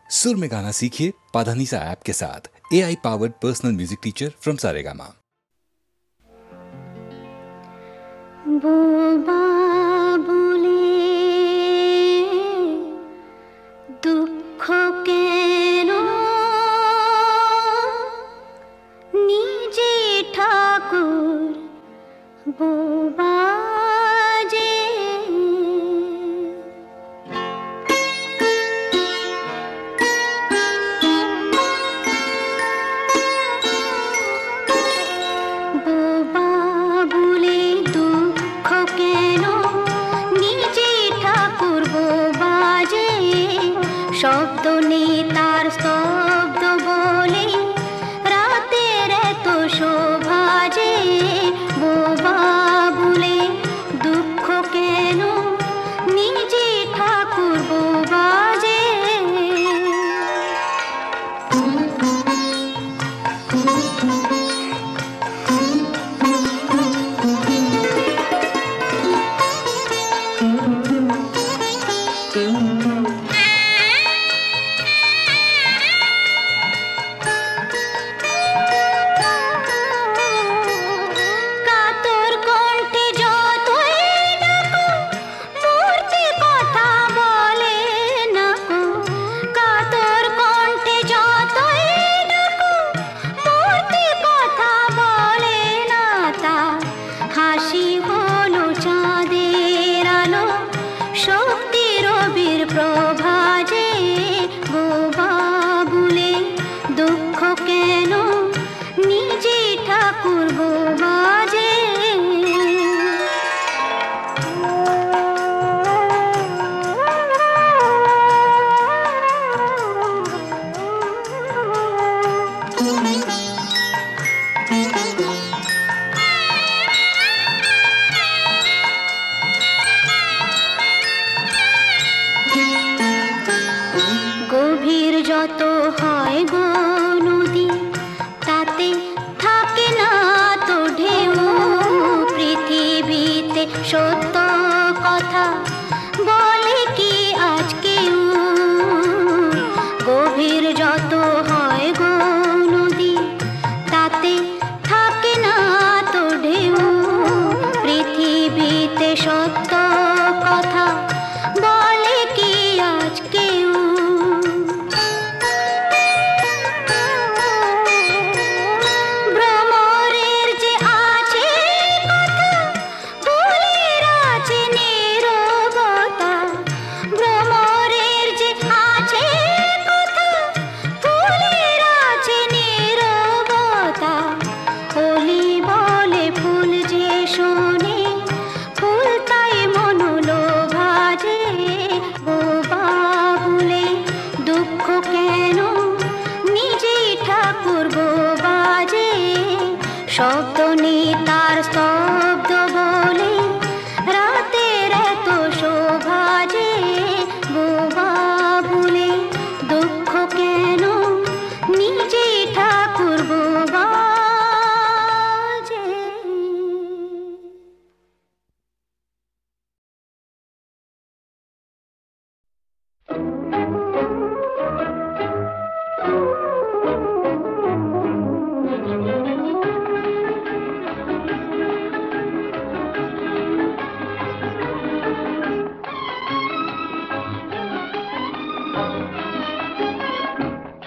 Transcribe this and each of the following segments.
सुर में गाना सीखिए पाधानीसा ऐप के साथ। AI powered personal music teacher from Saregama. Boba बोले दुख केन निजे ठाकुर बोबा जे बोबा बोले दुख केन निजे ठाकुर बोबा जे शब्द নেই তার স্তব্ধ বলে রাতের এত শোভা যে বোবা বলে দুঃখ কেন নিজে ঠাকুর বোবা যে কাতর কণ্ঠে যতই ডাকো মূর্তি কথা বলে না কো কাতর কণ্ঠে যতই ডাকো মূর্তি কথা বলে না তা হাসি হলো চাঁদের আলো শক্তি রবির প্রভা যে বোবা বলে দুঃখ কেন নিজে ঠাকুর বোবা যে গভীর যত হয় গো নদী তাতে থাকে না তো ঢেউ পৃথিবীতে সত্য কথা বলে কি আজকেও গভীর যত হয় গো নদী তাতে থাকে না তো ঢেউ পৃথিবীতে সত্য কথা বলে কি আজকেও ভ্রমরের যে আছে কথা ফুলের আছে নীরবতা ভ্রমরের যে আছে কথা ফুলের আছে নীরবতা কলি বলে ফুল যে শোনে ফুল তাই মনোলোভা যে বোবা বলে দুঃখ কেন নিজেই ঠাকুর বোবা যে শব্দ নেই তার স্তব্ধ বলে রাতের এত শোভা যে বোবা বলে দুঃখ কেন নিজেই ঠাকুর বোবা যে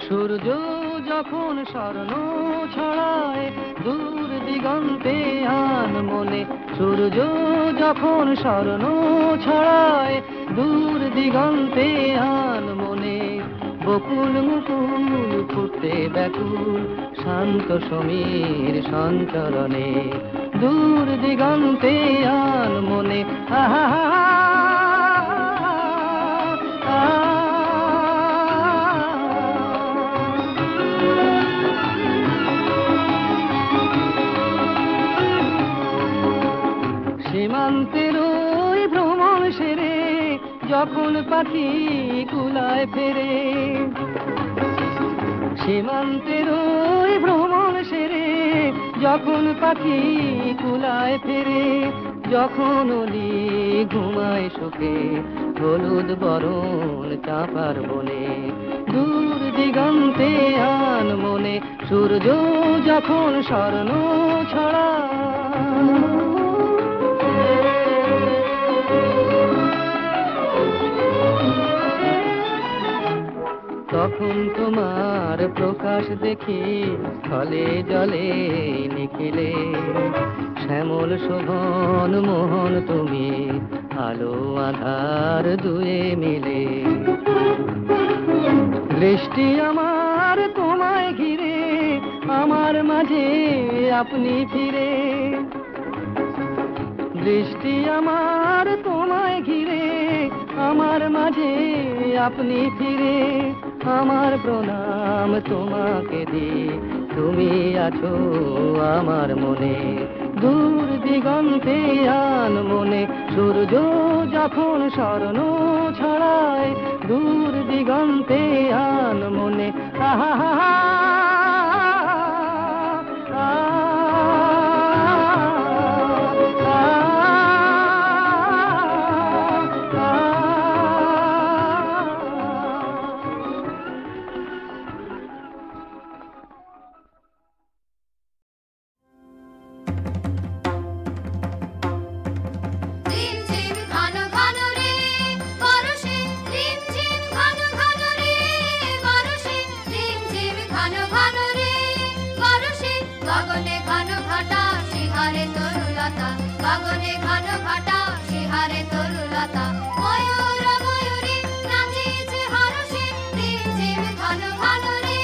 সূর্য যখন স্বর্ণ ছড়ায় দূর দিগন্তে আন মনে সূর্য যখন স্বর্ণ ছড়ায় দূর দিগন্তে আন মনে বকুল মুকুল ফুটতে ব্যাকুল শান্ত সমীর সঞ্চরণে দূর দিগন্তে আন মনে আহা সীমান্তের ওই ভ্রমণ সেরে যখন পাখি কুলায় ফেরে সীমান্তের ওই ভ্রমণ সেরে যখন পাখি কুলায় ফেরে যখন অলি ঘুমায় সুখে হলুদ বরণ চাপার বনে দূর দিগন্তে আন মনে সূর্য যখন স্বর্ণ ছড়ায় তখন তোমার প্রকাশ দেখি স্থলে জলে নিখিলে শ্যামল শোভন মোহন তুমি আলো আধার দুয়ে মিলে দৃষ্টি আমার তোমায় ঘিরে আমার মাঝে আপনি ফিরে দৃষ্টি আমার তোমায় ঘিরে আমার মাঝে আপনি ফিরে আমার প্রণাম তোমাকে দি তুমি আছো আমার মনে দূর দিগন্তে আন মনে সূর্য যখন স্বর্ণ ছড়ায় দূর দিগন্তে আন মনে আহা হা হা গগনে ঘন ঘটা শিহারে তরুলতা ময়ূর ময়ূরী নাচিছে হরষে রিমঝিম ঘন ঘন রে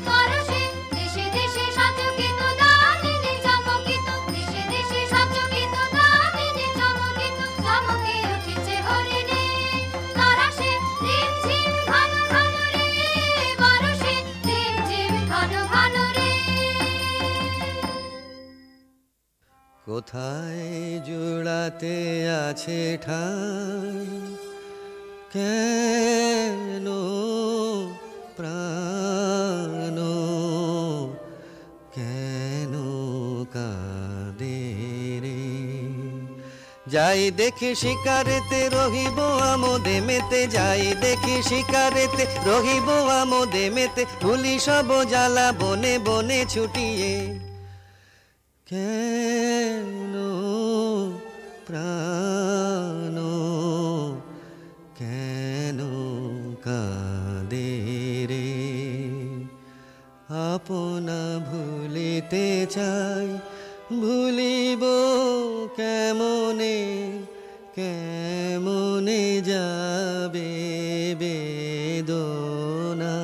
পরশে দেশে দেশে সচকিত দামিনী চমকিত দেশে দেশে সচকিত দামিনী চমকিত চমকে উঠেছে হরিণে পরশে রিমঝিম ঘন ঘন রে পরশে রিমঝিম ঘন ঘন রে কোথায় জোড়াতে আছে ঠাই কেন প্রাণ কেন কাঁদে রে যাই দেখি শিকারেতে রহিব আমোদে মেতে যাই দেখি শিকারেতে রহিব আমোদে মেতে ভুলি সব জ্বালা বনে বনে ছুটিয়ে কেন প্রাণ কেন কাঁদে রে আপনা ভুলিতে চাই ভুলিব কেমনে কেমনে যাবে বেদনা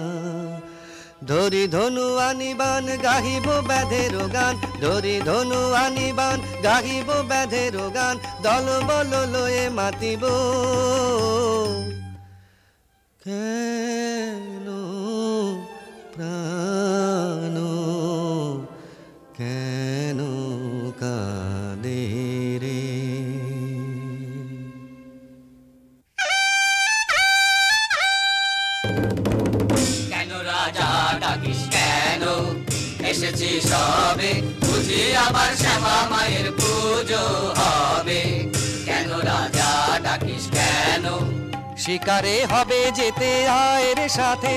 ধরি ধনু আনিবান গাহিব ব্যাধের গান ধরি ধনু আনিবান গাহিব ব্যাধের গান দল বল লয়ে মাতিব কেন প্রাণ কেন কাঁদে রে এসেছি সবে বুঝি আবার শ্যামা মায়ের পুজো হবে কেন রাজা ডাকিস কেন শিকারে হবে যেতে আয়ের সাথে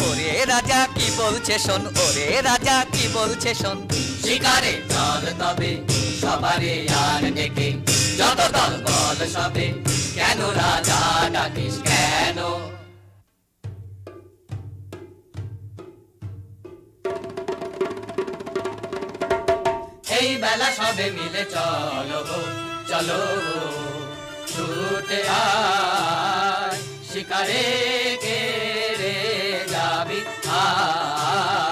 ওরে রাজা কি বলছে শোন ওরে রাজা কি বলছে শোন শিকারে চল তবে সবারে আর ডেকে যত দল বল সবে কেন রাজা ডাকিস কেন এই বেলা সবে মিলে চলো চলো ছুটে আয় শিকারে কে রে যাবি আয়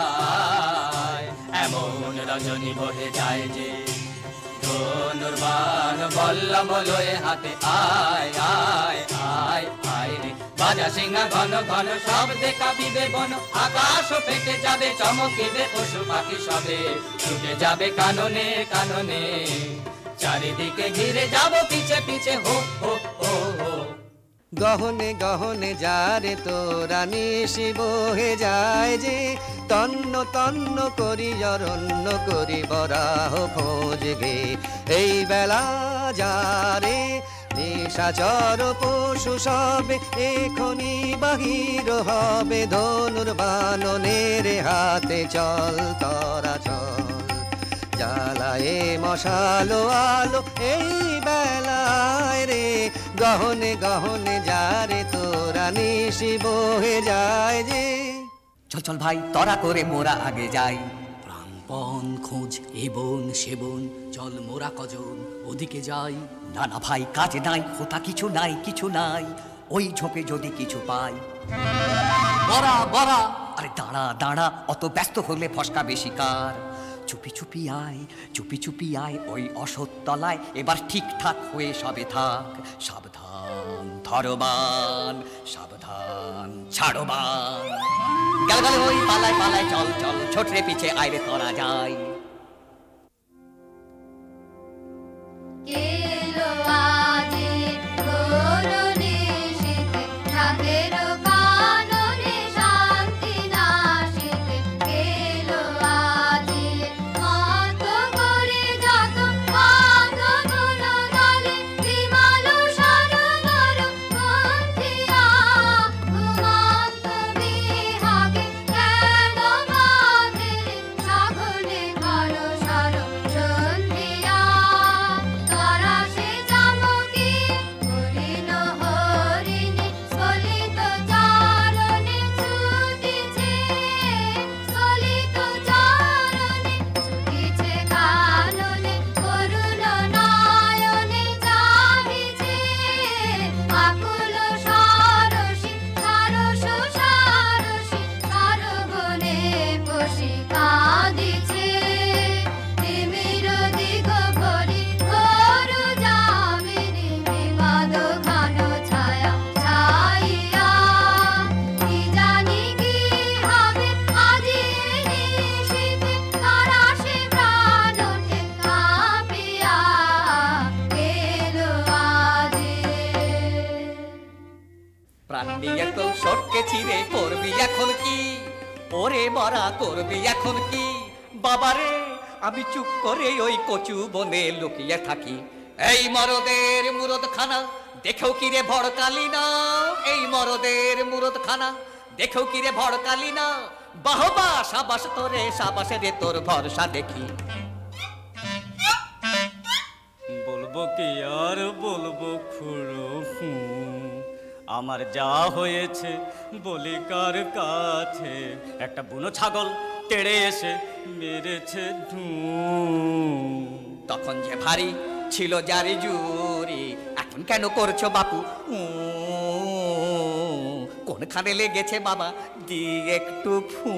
এমন রজনী বহে যায় যে ধনুর্বাণ বল্লম লয়ে হাতে আয় আয় আয় আয় রে বাজা সিংহা ঘন ঘন শব্দে কাঁপিবে বন আকাশ ফেটে যাবে চমকিবে পশু পাখি সবে ছুটে যাবে কাননে কাননে চারিদিকে ঘিরে যাব পিছে পিছে হো হো হো হো গহনে গহনে যারে তোরা নিশি বহে যায় যে তন্ন তন্ন করি অরণ্য করি বরাহ খোঁজ গে এই বেলা যারে নিশাচর পশু সবে এখনি বাহির হবে, ধনুর বাননের হাতে চল তোরা চল। জ্বালায়ে মশালো আলো এই বেলায় রে, গহনে গহনে যারে তোরা নিশি বহে যায় যে। চল চল ভাই তরা করে মোরা আগে যাই, প্রাণপণ খোঁজ এ বন সে বন, চল মোরা কজন ওদিকে যাই। না না ভাই কাজ নাই, হোতা কিছু নাই কিছু নাই, ওই ঝোপে যদি কিছু পাই। বড়া বড়া, আরে দাঁড়া দাঁড়া, অত ব্যস্ত হলে ফসকা বেশি কার। চুপি চুপি আয় চুপি চুপি আয় ওই অসৎতলায়, এবার ঠিকঠাক হয়ে সবে থাক। সাবধান ধরবান, সাবধান ছাড়বান। গেল গেল ওই পালায় পালায়, চল চল ছোটরে পিছে আইরে তোরা যাই। কেলো আজি ঘোর নিশীথে, রাতের কাননে শান্তি নাশিতে। কেলো আজি মত করে যত পাত গুণগালে, বিমল সরোবর পন্থিয়া। ঘুমন্ত বিহাগে কেন বাঁধে, সাগরে ঘর সর সন্ধিয়া। তারা সে চামকি হরিণ হরিণী, স্খলিত চারণে ছুটিছে, স্খলিত চারণে ছুটিছে কাননে, করুণ নয়নে চাহিছে। আকুল সারসী সারস সারসী, সরবনে বসি কাঁদিছে। তিমির দিগ ভরি ঘোর যামিনী, বিবাদ ঘন ছায়া ছাইয়া। কি জানি কি হবে আজি নিশীথে, তারা সে প্রাণ ওঠে কাঁপিয়া। এলো আজি প্রাণ নিয়ে তো সটকে ছিঁড়ে করবি এখন কি, ওরে মরা করবি এখন কি। বাবারে আমি চুপ করে ওই কচু বনে লুকিয়ে থাকি। এই মরদের মুরদখানা দেখেও কি রে ভড়কালি না, এই মরদের মুরদখানা দেখেও কি রে ভড়কালি না। বাহবা সাবাস তোরে সাবাসে রে, তোর ভরসা দেখি। বলবো কি আর বলবো খুড়ো, আমার যা হয়েছে বলি কার কাছে। একটা বুনো ছাগল তেড়ে এসে মেরেছে ঢুঁ। তখন যে ভারী ছিল যারি জুরি, এখন কেন করছো বাপু কোনখানে লেগেছে বাবা, দি একটু ফু।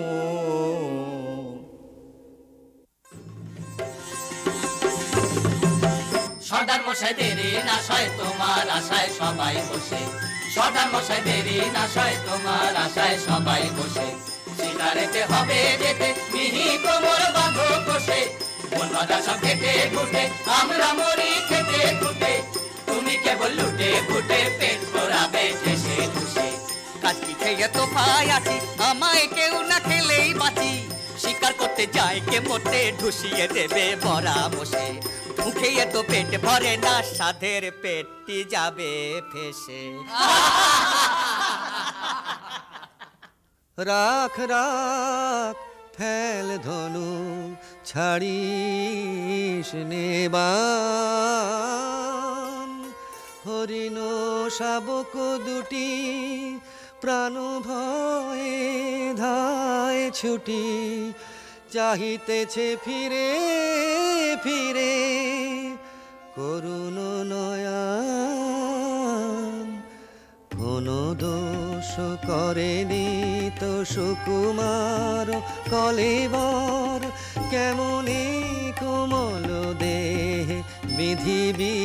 সর্দার মশাই দেরি না সয় তোমার আশায় সবাই বসে, সর্দার মশাই দেরি না সয় তোমার আশায় সবাই বসে। শিকারেতে হবে যেতে মিহি কোমর বাঁধো কষে, বন বাজা সব ঘেটে ঘুটে আমরা মরি খেতে খুটে। তুমি কেবল লুটে ফুটে পেট ভরাবে ঠেসে ঠুসে। কাজ পিঠে এত পাই আছি, আমায় কেউ না খেলেই বাঁচি। শিকার করতে যায় কে মোটে ঢুসিয়ে দেবে বড়া বসে। মুখে এত পেট ভরে না, সাধের পেটটি যাবে ফেসে। রাখ রাখ ফেল ধনু ছাড়িস নেবান, হরিণ শাবক দুটি প্রাণ ভয়ে ধায় ছুটি। চাহিতেছে ফিরে ফিরে করুণ নয়ন, কোনো দোষ করেনি তো সুকুমার কলেবর। কেমনে কোমল দেহে বিধিবি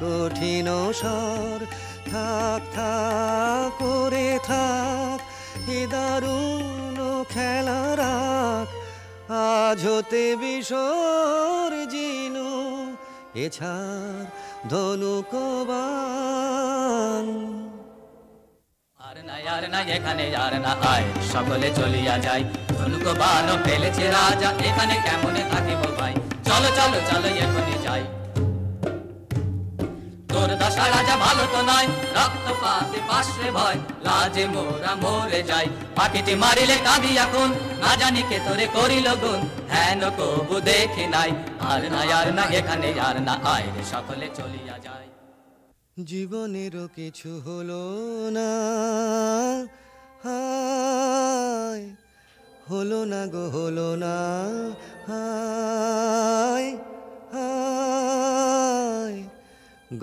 কঠিন স্বর। থাক থাক করে থাক এ দারুণ খেলা রাখ, আজ হতে বিসর্জিনু এছাড় ধনুকবান। আর না এখানে আর না আয়, সকলে চলিয়া যাই। ধনুক বান ফেলেছে রাজা, এখানে কেমনে থাকিব ভাই। চলো চলো চলো এখনই যাই। তোর দশা রাজা ভালো তো নয়, রক্তপাতে পাশে ভয়, লাজে মোরা মরে যাই। পাখিটি মারিলে কাঁদি এখন, না জানি কে তোরে করিল গুণ, হেন কবু দেখি নাই। আর না আর না এখানে আর না, আয় রে সকলে চলিয়া যায়। জীবনেরও কিছু হলো না, হায় হলো না গো হলো না, হায় হায়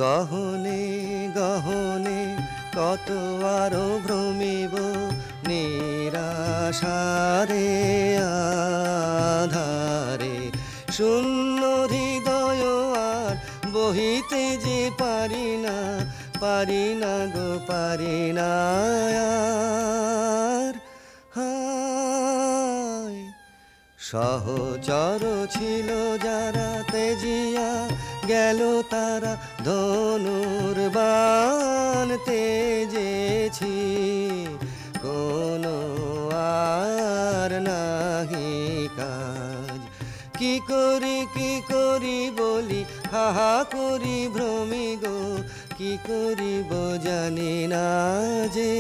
গহনে গহনে কত আরো ভ্রমিব, নিরাশারে আধারে শূন্য হৃদয় আর বহিতে যে পারি না, পারি না গো পারি না আর, হায় সহচর ছিল যারা তেজিয়া গেল তারা, ধনুর্বাণ তেজেছি কোনো আর নাহি কাজ। কি করি বলি হাহা করি ভ্রমি গো, কি করিব জানি না যে,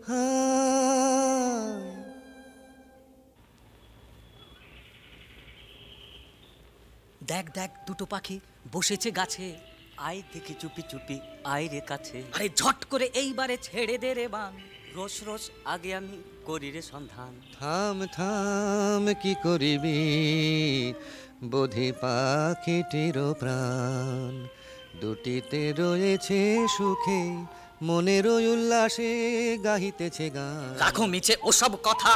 হায় দেখ দেখ দুটো পাখি বসেছে গাছে, আয় দেখি চুপি চুপি আয় রে কাছে। আরে ঝট করে এইবারে ছেড়ে দে রে বান, রোজ রোজ আগে আমি করি রে সন্ধান। থাম থাম কি করিবি বোধি পাখিটির প্রাণ, দুটিতে রয়েছে সুখে মনের উল্লাসে গাহিতেছে গান। রাখো মিছে ওসব কথা,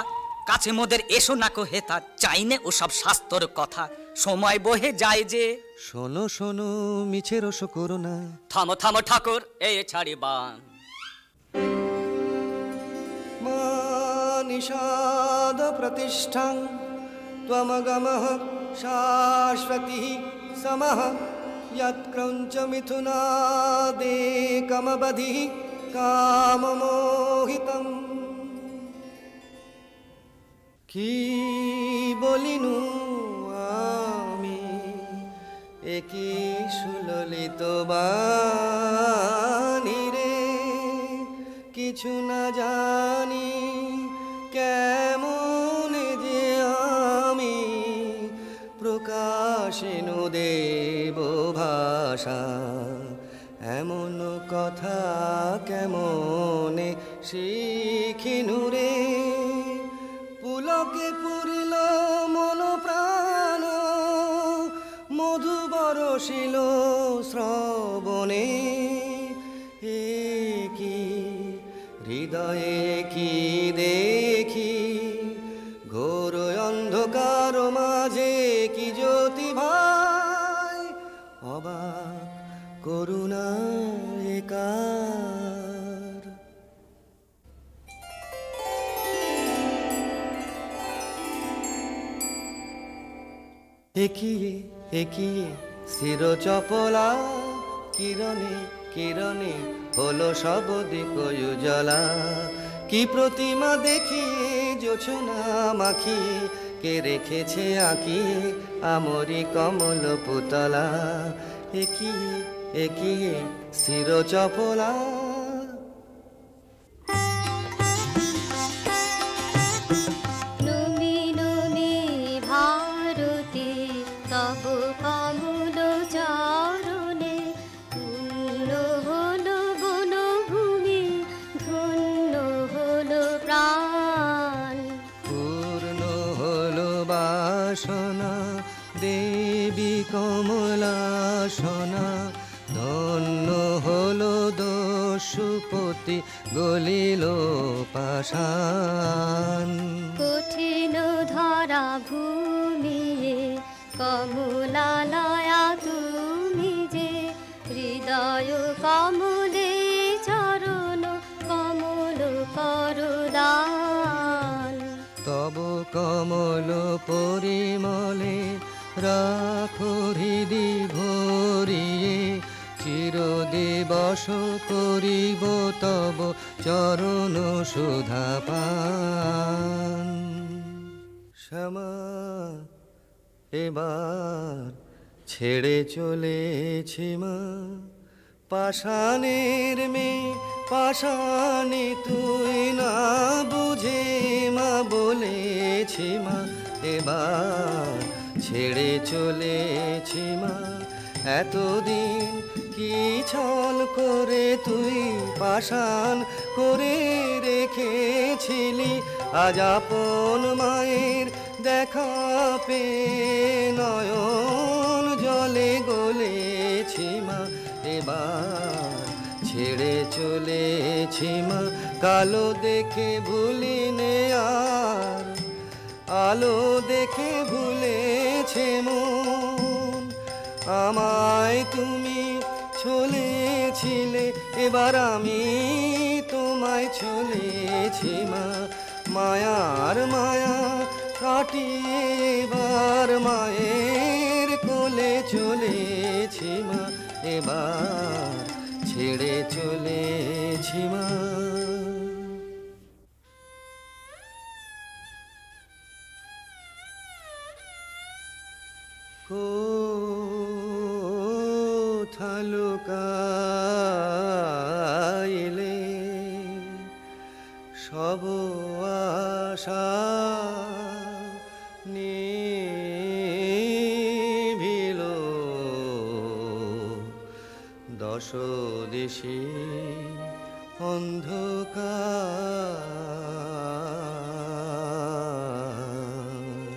কাছে মোদের এসো না কো হেতা, চাইনে ওসব শাস্ত্র কথা, সময় বহে যায় যে। শোনো শোনো মিছে রস করো না, থামো থামো ঠাকুর এই ছাড়ি বান। মা নিষাদ প্রতিষ্ঠাং ত্বমগমঃ শাশ্বতী সমঃ, यत्क्रौञ्च मिथुनादेकमबधिः काममोहितम्। কি বলিনু আমি একই সুললিত বাণী রে, কিছু না জানি কেমন যে আমি প্রকাশিনু দেব ভাষা, এমন কথা কেমনে শিখিনু রে। পুলকে পুরিল মন প্রাণ মধু বরষিল শ্রবণে, কি হৃদয়ে কি দেখি ঘোর অন্ধকার মাঝে কি জ্যোতি ভাই, অবাক করুণা একার। একিয়ে একিয়ে শির চপলা, কিরণে কিরণে হলো সব দিক উজ্জ্বলা। কি প্রতিমা দেখিয়ে জোছনা মাখিয়ে কে রেখেছে আঁকিয়ে আমরি কমল পুতলা, একিয়ে একিয়ে শির চপলা। নমি নমি ভারতে তব কমল চরণে, পূর্ণ হলো বনভূমি ধন্য হলো প্রাণ। পূর্ণ হলো বাসনা দেবী কমলাসনা, ধন্য হলো দস্যুপতি গলিল পাষাণ। কঠিন ধরা ভূমিয়ে কমলালয়া তুমি যে, হৃদয় কমলে চরণ কমল করদান। তব কমল পরিমলে রাখো হৃদি ভরিয়ে, চিরদিবস করিব তব চরণ সুধা পান। শ্যামা এবার ছেড়ে চলেছি মা পাষাণের মেয়ে পাষাণে তুই না বুঝে মা বলেছি মা এবার ছেড়ে চলেছি মা এতদিন কি ছল করে তুই পাষাণ করে রেখেছিলি আজ আপন মায়ের দেখা পেয়ে নয়ন জলে গলেছি মা এবার ছেড়ে চলেছি মা কালো দেখে ভুলি নে আর আলো দেখে ভুলেছে মন আমায় তুমি ছলেছিলে এবার আমি তোমায় ছলেছি মা মায়ার মায়া কাটিয়ে এবার মায়ের কোলে চলেছি মা এবার ছেড়ে চলেছি মা কোথা লুকাইলে সব আশা নিভিল দশ দিশে অন্ধকার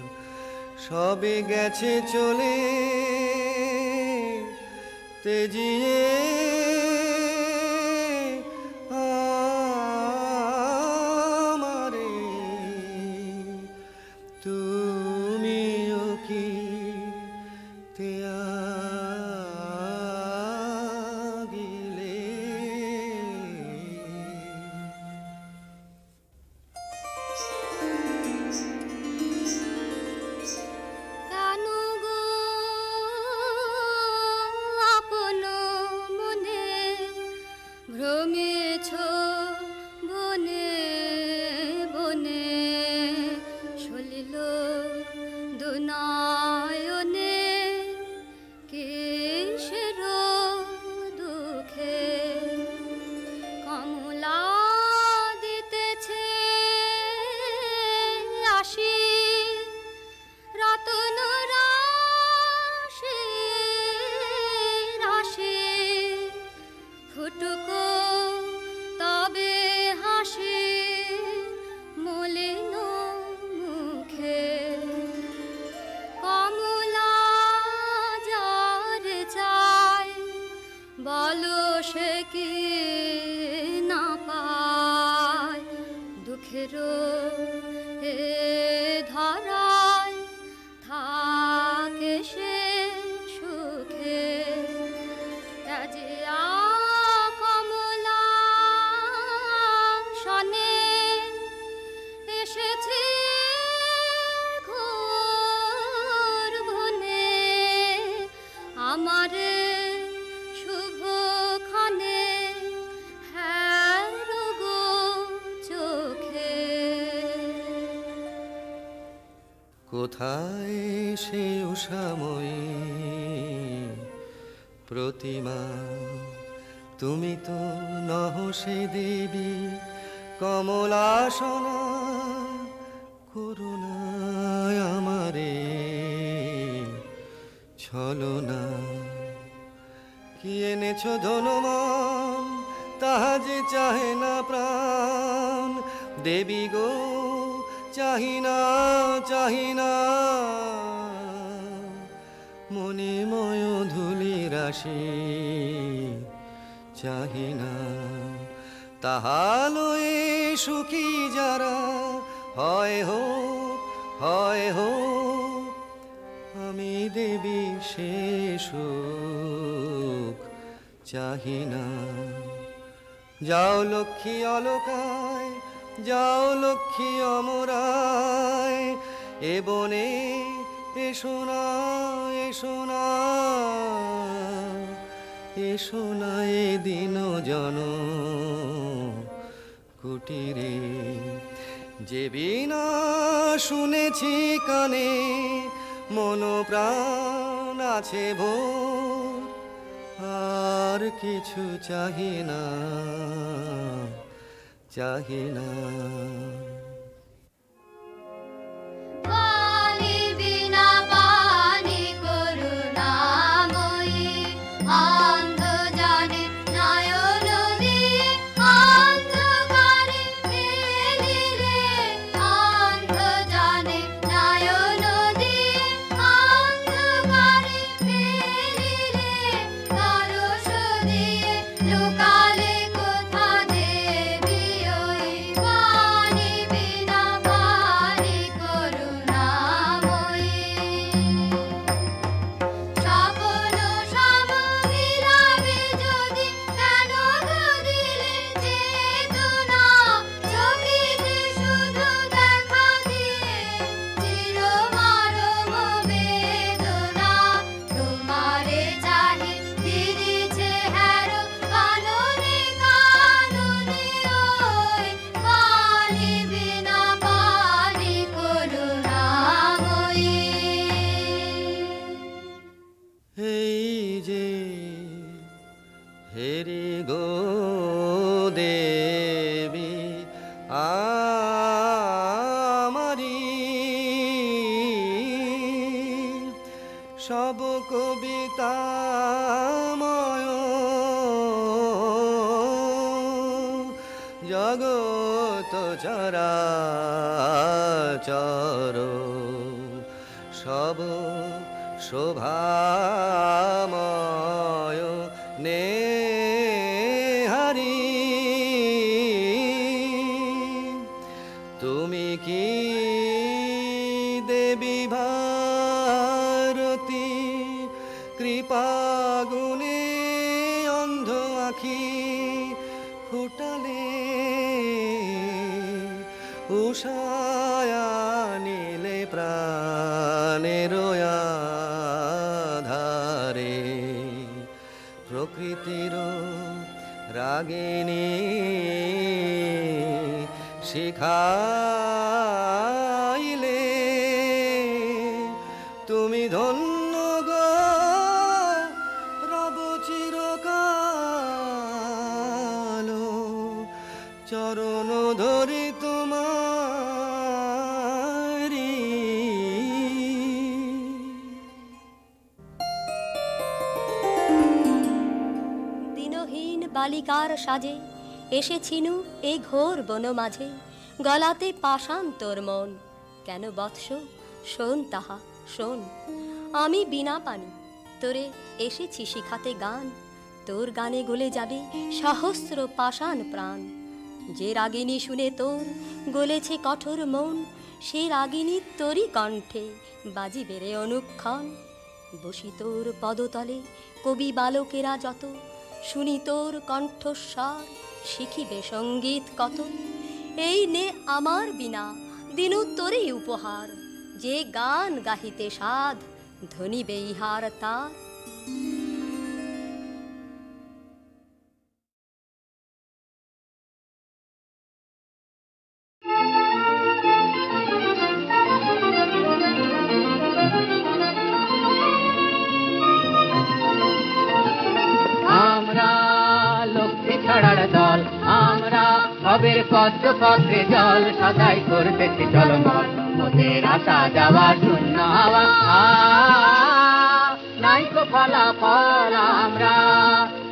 সবে গেছে চলে তেজিয়ে আমারে তুমিও কি ত্যাগিলে কানু গো আপন মনে ভ্রমেছ বনে বনে সলিল দুনয়নে কিসের দুঃখে কমলা দিতেছে আসি রতন রাশি রাশি ফুটুকো তবে হাসি মলিন মুখে কমলা যার চাই বলো সে কি না পায় দুঃখের এ ধরায় থাকে সে সুখে রাজিয়া কমলা শনে এসেছি ঘোর বনে আমারে শুভ ক্ষণে হ্যাঁ গো চোখে কোথায় সে উষাময়ী প্রতিমা তুমি তো নহ সে দেবী কমলাসনা করুণায় আমারে ছলনা কি এনেছ ধনমান তাহা যে চাহে না প্রাণ দেবী গো চাহিনা চাহিনা মণিময় ধুলি রাশি চাহিনা তাহালয়ে সুখী যারা হয় হোক আমি দেবী সে সুখ চাহিনা যাও লক্ষ্মী অলকায় যাও লক্ষ্মী অমরায় এ বনে এসো না এসো না এসো না এ দিন জন কুটিরে যে বিনা শুনেছি কানে মন প্রাণ আছে ভোর, আর কিছু চাহি না, চাহি না। পানি বিনা পানি করুণাময়ী, অন্ধ জানে নয়ন দিয়ে অন্ধকারে ফেলিলে, অন্ধ জানে নয়ন দিয়ে অন্ধকারে ফেলিলে, পরশ দিয়ে লুকালে কোথা দেবী ওই, পানি বিনা পানি করুণাময়ী। স্বপ্ন সম মিলাবে যদি কেন দিলে চেতনা, চোখেতে শুধু দেখা দিয়ে চির মরম বেদনা, তোমারে চাহি ফিরেছে হ্যারো কাননে কাননে ওই, পানি বিনা পানি করুণাময়ী। এই যে হেরি গো দেবী আমারি, সব কবিতাময় জগৎ চরাচর, সব শোভাময় নেহারি, তুমি কি দেবী ভারতী, কৃপাগুণে অন্ধ আখি ফুটালে, উষায়া নীলে প্রাণের আধারে, প্রকৃতির রাগিনী শিখাইলে, তুমি ধন্য গো রব চিরকাল, চরণ ধরি তোমারি। দিনহীন বালিকার সাজে এসেছিনু এই ঘোর বন মাঝে, গলাতে পাষাণ তোর মন, কেন বৎস শোন তাহা শোন। আমি বিনা পানি তোরে এসেছি শিখাতে গান, তোর গানে গলে যাবে সহস্র পাষাণ প্রাণ। যে রাগিনী শুনে তোর গলেছে কঠোর মন, সে রাগিনী তোরই কণ্ঠে বাজিবে রে অনুক্ষণ। বসি তোর পদতলে কবি বালকেরা যত, শুনি তোর কণ্ঠস্বর শিখিবে সঙ্গীত কত। এই নে আমার বিনা দিনু তোরই উপহার, যে গান গাহিতে সাধ ধ্বনিবে ইহার তার। আমরা লক্ষ্মী ছড়ার দল, আমরা ভবের পদ্ম পত্রে জল সদাই করতেছি জলমল, মোদের আসা যাওয়া শূন্য হাওয়া, নাইকো ফলাফল। আমরা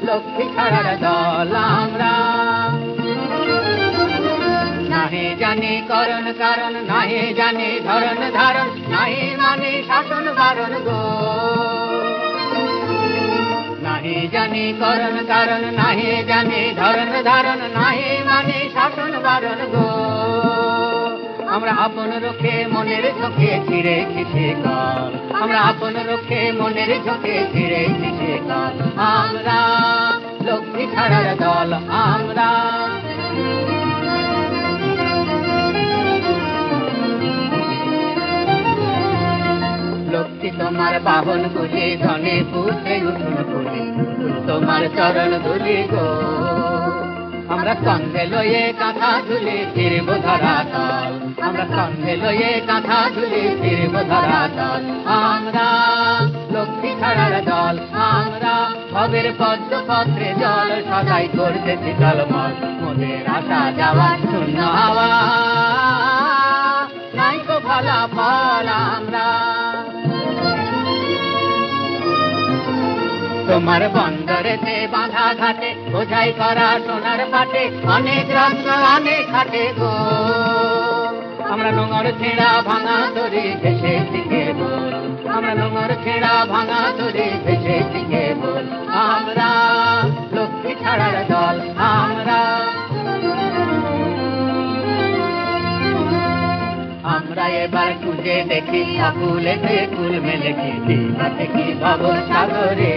লক্ষ্মী ছড়ার দল, আমরা নাহে জানি করণ কারণ, নাহে জানি ধরন ধারণ, নাহে মানে শাসন বারণ গো। নাহি জানি করণ কারণ, নাহি জানি ধরন ধারণ, নাহি মানে শাসন বারণ গো। আমরা আপন রক্ষে মনের চোখে ছিঁড়েছি শিকল, আমরা আপন রক্ষে মনের চোখে ছিঁড়েছি শিকল। আমরা লক্ষ্মী ছাড়ার দল, আমরা লক্ষ্মী তোমার বাহন গুলি, ধনে পুত্রে উঠুন পুলি, তোমার চরণ ধুলি গো। আমরা স্কন্ধে লয়ে কাঁথা ঝুলি ফিরব ধরাতল, আমরা স্কন্ধে লয়ে কাঁথা ঝুলি ফিরব ধরাতল। আমরা লক্ষ্মী ছাড়া ভবের পদ্ম পত্রে জল সদাই করতেছি টলমল মোদের আসা যাওয়া শূন্য হাওয়া নাই তো ফলাফল আমরা তোমার বন্দরেতে বাঁধা ঘাটে বোঝাই করা সোনার পাটে অনেক রত্ন অনেক হাটে গো আমরা নোংর ছেঁড়া ভাঙা তরি ভেসে থেকে বল আমরা নোংর ছেঁড়া ভাঙা তরি ভেসে থেকে বল আমরা লক্ষ্মী ছাড়ার দল আমরা আমরা এবার খুঁজে দেখি অকুলেতে কুল মেলে কি দিবাতে কি ভবর সাগরে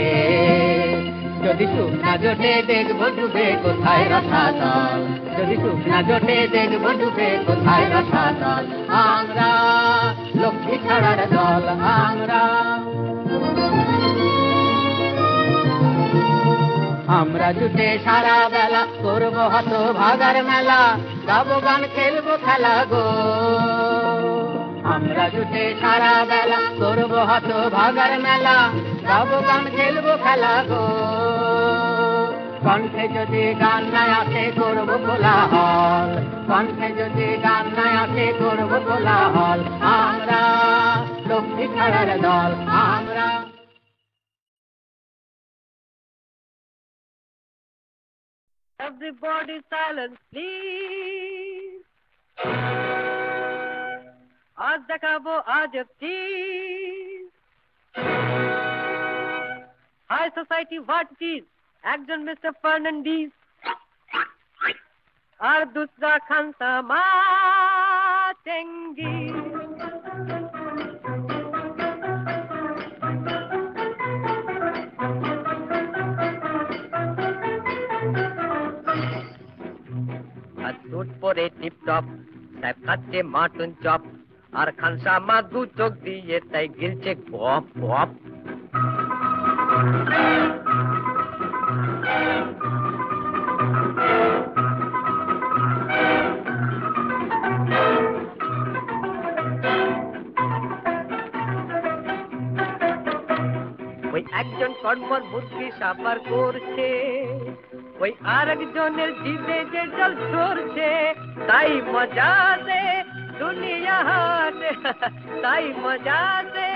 যদি সুখ না জোটে দেখবো ডুবে কোথায় রসাতল যদি সুখ না জোটে দেখবো ডুবে কোথায় রসাতল আমরা লক্ষ্মী ছাড়ার দল আমরা জুটে সারা বেলা করবো হত ভাগার মেলা গাবো গান খেলবো খেলা গো আমরা জুটে সারা বেলা করবো হত ভাগার মেলা গাবো গান খেলবো খেলা গো কণ্ঠে যদি গান নাই আসে করবো কোলাহল কণ্ঠে যদি গান নাই আসে করবো কোলাহল আমরা লক্ষ্মী ছাড়ার দল আমরা Everybody silent, please. आज देखाबो आज चीज हाई सोसाइटी व्हाट चीज একজন মিস্টার ফার্নান্ডিজ আর দুসরা খানসামা চেঙ্গিজ सूट परे टिप टप साहेब खाচ্ছে মাটন চপ আর খানসামা দু চোখ দিয়ে তাই গিলছে পপ পপ ওই একজন কর্মর মুরগি সাবার করছে ওই আরেকজনের জিভে যে জল ঝরছে তাই মজাতে দুনিয়া হাসে তাই মজাতে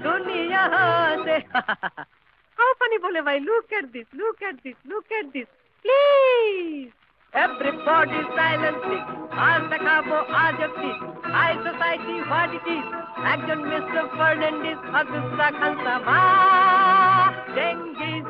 দুনিয়া হাসে How funny bole bhai, look at this, look at this, look at this, please. Everybody silently, aaj dekhabo aaj apni high society what it is. Ekjon Mr. Fernandez, R dusra Khansama Cengiz.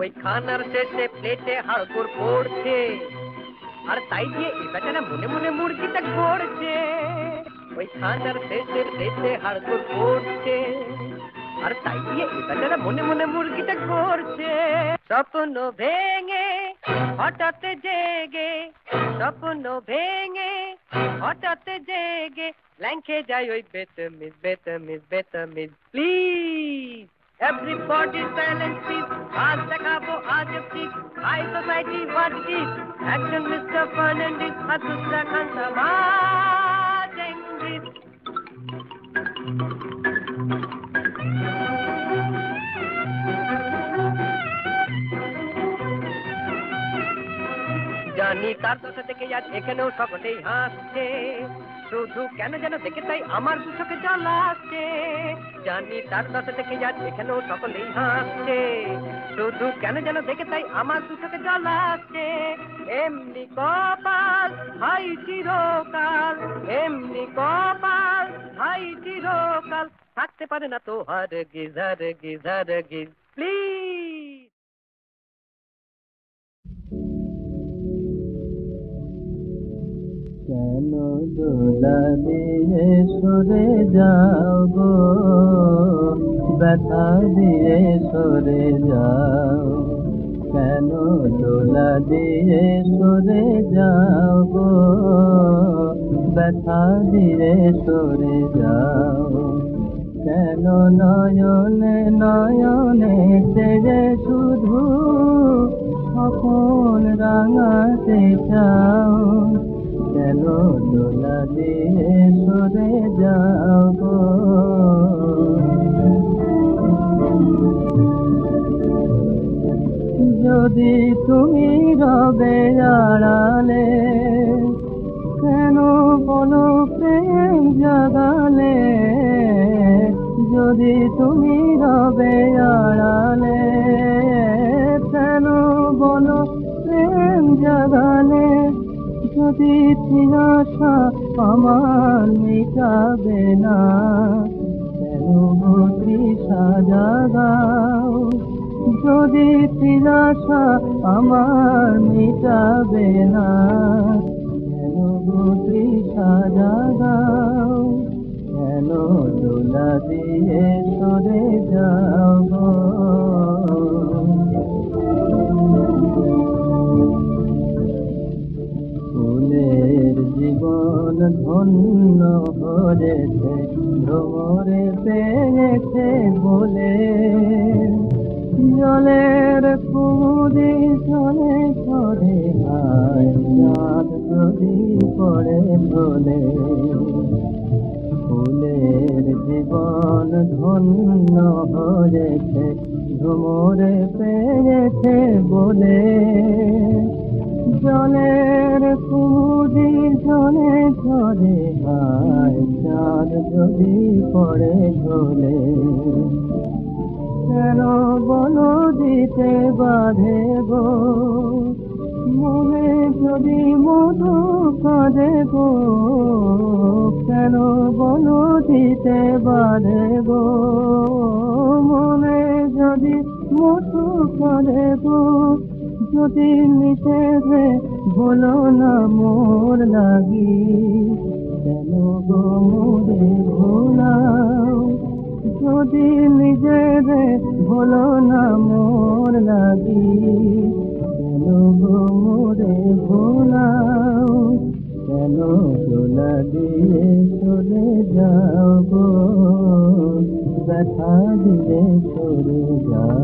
ওই খানার শেষে প্লেটে হাড়গোড় পড়ছে আর তাই দিয়ে এই বেচারা মনে মনে মুরগিটা গড়ছে ওই খানার শেষে প্লেটে হাড়গোড় পড়ছে আর তাই দিয়ে এই বেচারা মনে মনে মুরগিটা গড়ছে স্বপ্ন ভেঙে হঠাৎ জেগে স্বপ্ন ভেঙে হঠাৎ জেগে ল্যাংখে যায় ওই বেতমিজ বেতমিজ বেতমিজ প্লিজ Everybody silent please. আজ দেখাবো আজ ঠিক high society what it is একজন মিস্টার ফার্নান্ডিজ আর দুসরা খানসামা চেঙ্গিজ জানি তার দশা থেকে আজ এখানেও সকলেই হাসছে শুধু কেন যেন দেখে তাই আমার দু চোখে জল আসছে জানি তার দশা থেকে আজ এখানেও সকলেই হাসছে শুধু কেন যেন দেখে তাই আমার দু চোখে জল আসছে এমনি কপাল ভাই চিরকাল এমনি কপাল ভাই চিরকাল থাকতে পারে না তো হরগিজ হরগিজ হরগিজ প্লিজ কেন দোলা দিয়ে সরে যাও গো ব্যথা দিয়ে সরে যাও কেন দোলা দিয়ে সরে যাও গো ব্যথা দিয়ে সরে যাও কেন নয়নে নয়নে তেরে শুধু আপন রাঙাতে চাও, কেন দোলা দিয়ে সরে যাও গো। যদি তুমি রবে আড়ালে, কেন বলো প্রেম জাগালে। যদি তুমি রবে আড়ালে, কেন বলো প্রেম জাগালে। যদি আশা আমার মিটাবে না, কেন তৃষা জাগাও। যদি আশা আমার মিটাবে না, কেন তৃষা জাগাও। কেন দোলা দিয়ে সরে যাও গো। ফুলের জীবন ধন্য হয়েছে, ভ্রমরে পেয়েছে বলে। জলের কুমুদি চলে চলে হায়, চাঁদ যদি পড়ে ঢলে। ফুলের জীবন ধন্য হয়েছে, ভ্রমরে পেয়েছে বলে। জলের কুমুদি জলে ঝরে হায়, চাঁদ যদি পড়ে ঢলে। কেন বলো দিতে বাঁধে গো, মনে যদি মধু কাঁদে গো। কেন বলো দিতে বাঁধে গো, মনে যদি মধু কাঁদে গো। যদি নিতে বলো না মোর লাগি, কেন গো মোরে ভোলাও। যদি নিজের বলো না মোর লাগি, কেন গো মোরে ভোলাও। কেন দোলা দিয়ে চলে যাও গো, ব্যথা দিয়ে সরে যাও।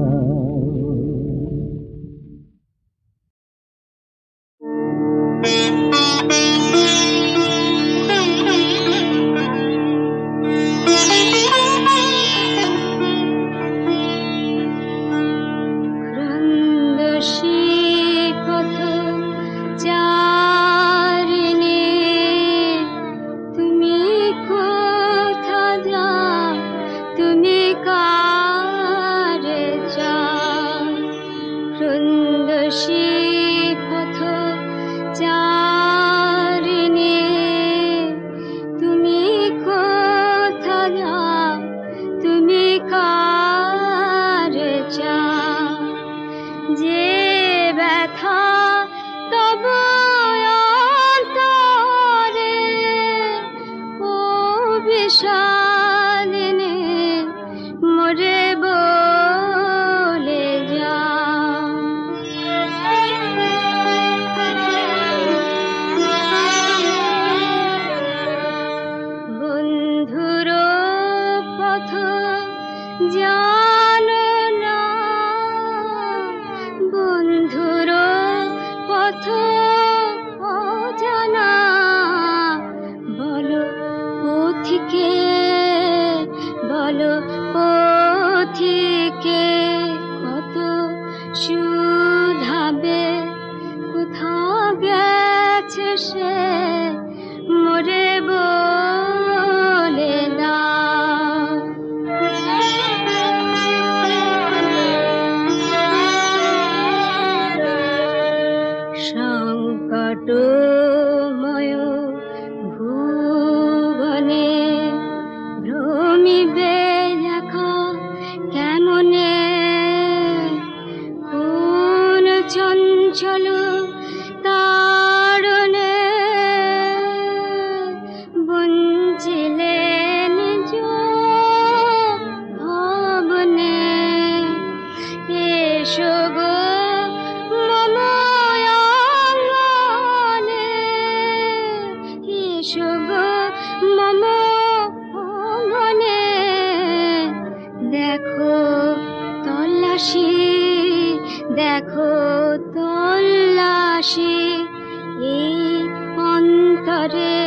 দেখো আসে এই অন্তরে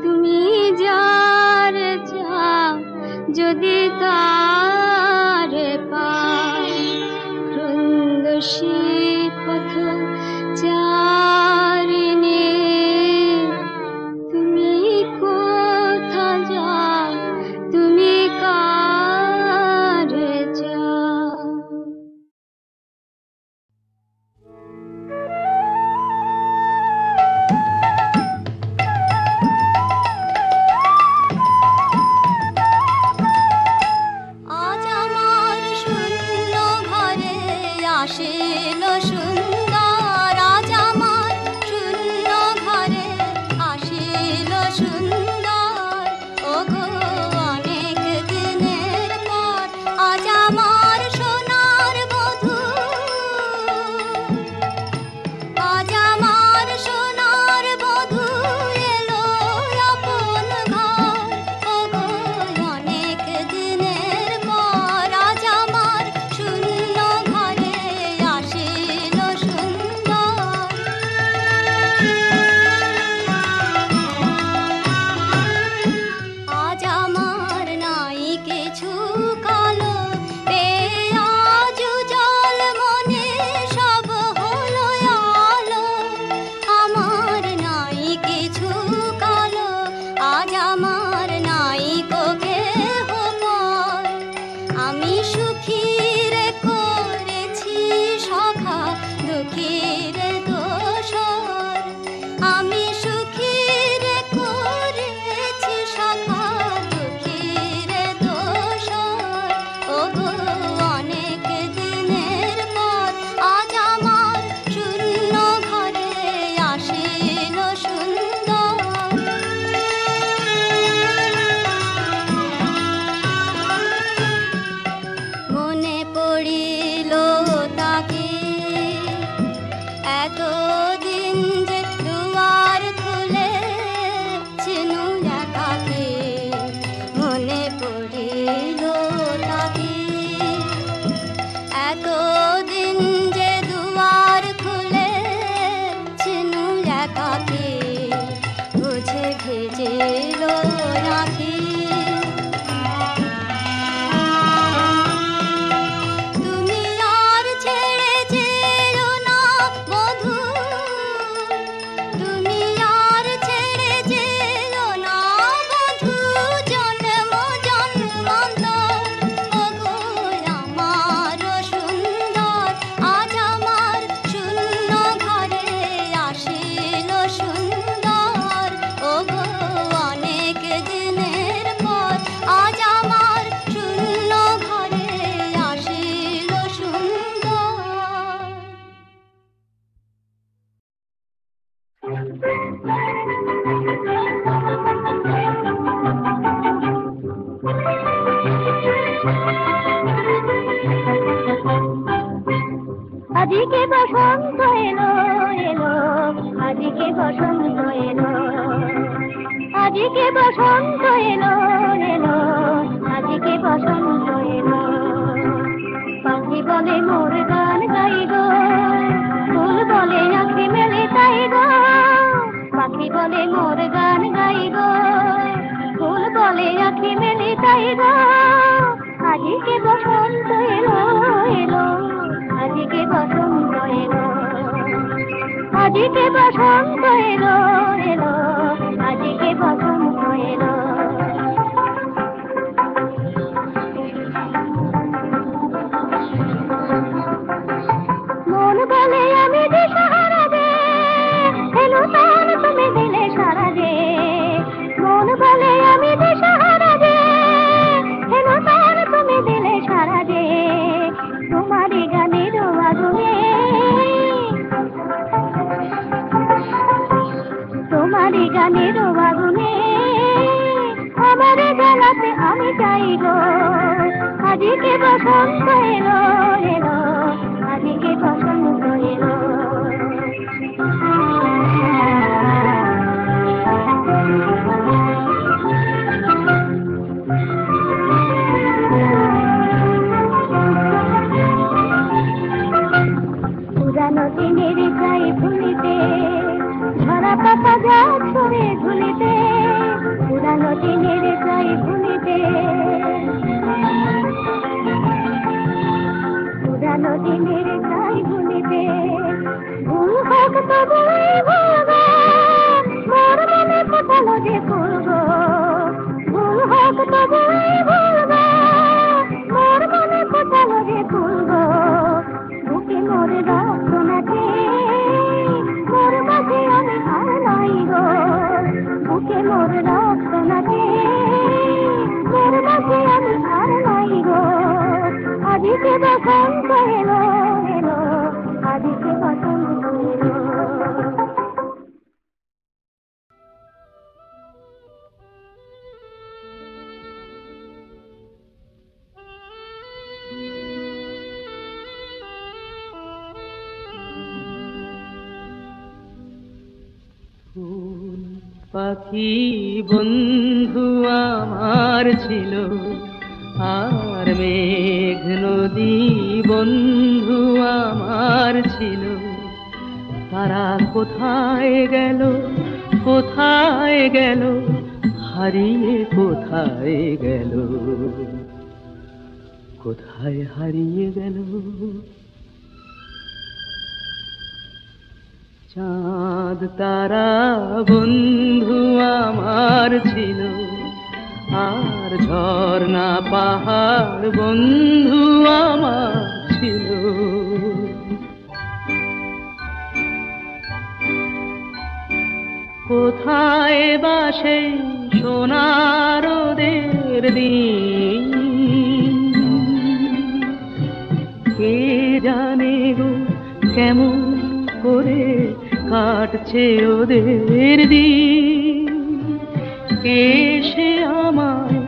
তুমি যার চাও যদি তারে পাও ক্রন্দশী পথ চারিণী তুমি কোথা যাও তুমি কারে যাও। আজ আমার শূন্য ঘরে আসিল সুন্দর, আজ আমার শূন্য ঘরে আসিল সুন্দর, ওগো অনেক দিনের পর আজ আমার সোনার বধূ, আজ আমার সোনার বধূ এলো আপন ঘর, ওগো অনেক দিনের পর আজ আমার শূন্য ঘরে আসিল সুন্দর। আজ আমার নাই কিছু কালো পেঁয়াজ জল মনে সব হলো আলো, আমার নাই কিছু কালো আজ আমার নাই কোকে পর, আমি সুখীর করেছি সখা দুঃখীর দোষর, আমি সুখীর করেছি সখা দুঃখীর দোষর, ওগো অনেক দিনের পর আজ আমার শূন্য ঘরে আসিল সুন্দর। মনে পড়িল তাকে এতদিন যে দুয়ার খুলে চিনু একাকে, মনে পড়িল তাকে এতদিন যে দুয়ার খুলে চিনু একাকে, বুঝে ভেজেল রাখি তুমি আর ছেড়ে যেও না বধূ, তুমি আর ছেড়ে যেও না বধূ, জন্ম জন্মান্তর, ওগো আমার সুন্দর আজ আমার শূন্য ঘরে আসিল সুন্দর, ওগো অনেক দিনের পর আজ আমার শূন্য ঘরে আসিল সুন্দর। আজকে বসন্ত এলো এলো, আজকে বসন্ত এলো, আজকে বসন্ত এলো এলো, আজকে বসন্ত এলো, পাখি বলে মোর গান গাইব, ফুল বলে আঁখি মেলে তাইব, পাখি বলে মোর গান গাইব, ফুল বলে আঁখি মেলে তাইব, আজকে বসন্ত এলো এলো, আজকে বসন্ত এলো, আজকে বসন্ত এলো এলো, আজকে বসন্ত এলো। মন বলে আমি দিশাহারা দে, এলো তার তুমি দিলে সারা দে, মন বলে আমি দিশাহারা দে, এলো তার তুমি দিলে সারা দে, তোমারই গানের আগুনে, তোমারই গানের আগুনে আমার গলাতে আমি চাই গো, আজকে বসন্ত এলো এলো, আজকে বসন্ত এলো। পুরানো দিনের ছাই ভুলিতে আদিকে বসন্ত এলো এলো, আদিকে বসন্ত এলো। পাখি বন্ধু আমার ছিল, আর মেঘ নদী বন্ধু আমার ছিল। তারা কোথায় গেল, কোথায় গেল, হারিয়ে কোথায় গেল, কোথায় হারিয়ে গেল। চাঁদ তারা বন্ধু আমার ছিল, আর ঝর্ণা পাহাড় বন্ধু আমার ছিল। কোথায় বা সেই সোনার ওদের দিন, কে জানে গো কেমন করে কাটছে ওদের দিন। কে সে আমায়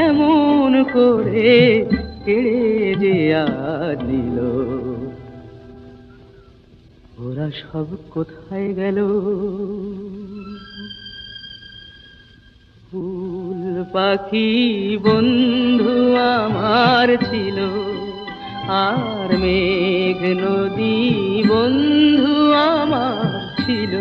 এমন করে কেড়ে যে আজ নিল, ওরা সব কোথায় গেল। ফুল পাখি বন্ধু আমার ছিল, আর মেঘ নদী বন্ধু আমার ছিল।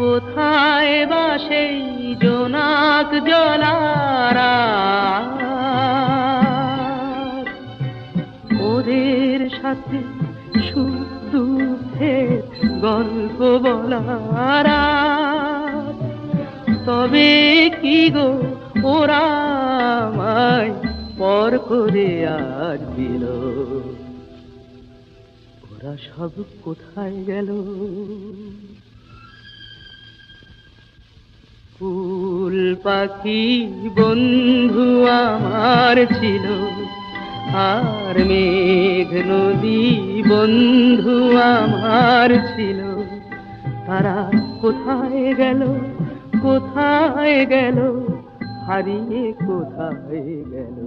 কোথায় বা সেই জোনাক জলারা, ওদের সাথে সুখ দুঃখের গল্প বলারা। তবে কি গো ওরা আমায় পর করে আজ দিল, ওরা সব কোথায় গেল। ফুল পাখি বন্ধু আমার ছিল, আর মেঘ নদী বন্ধু আমার ছিল। তারা কোথায় গেল, কোথায় গেল, হারিয়ে কোথায় গেল।